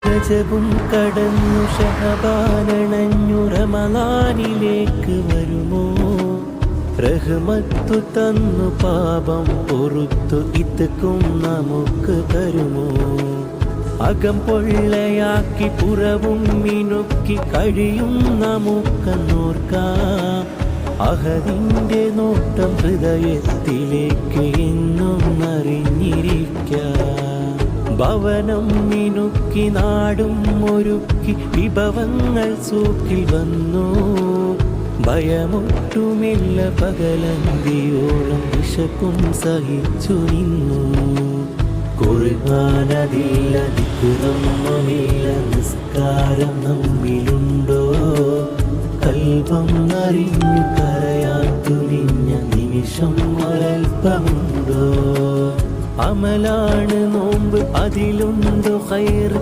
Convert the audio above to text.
രജബും കടന്നു ഷഹബാനണഞ്ഞു റമളാനിലേക്ക് വരുമോ റഹ്മത്തു തന്നു പാപം പൊറുത്തു ഇത്തക്കും നമുക്ക് തരുമോ അകം പൊള്ളയാക്കി പുറവും മിനുക്കി കഴിയും നമുക്കെന്നോർക്കാം അഹദിന്റെ നോട്ടം ഹൃദയത്തിലേക്ക് എന്നും അറിഞ്ഞിരിക്കാം ഭവനം മിനുക്കി നാടും ഒരുക്കി വിഭവങ്ങൾ സൂക്കിൽ വന്നു ഭയമൊട്ടുമില്ല പകലന്തിയോളം വിശപ്പും സഹിച്ചു നിന്നു ഖുർആനതില്ല ദിക്റൊന്നുമില്ല നിസ്കാരം നമ്മിലുണ്ടോ കൽബം അറിഞ്ഞു കരയാൻ തുനിഞ്ഞ നിമിഷം ഒരൽപ്പമുണ്ടോ അമലാണ് നോമ്പ് അതിലുണ്ടോ ഖൈർ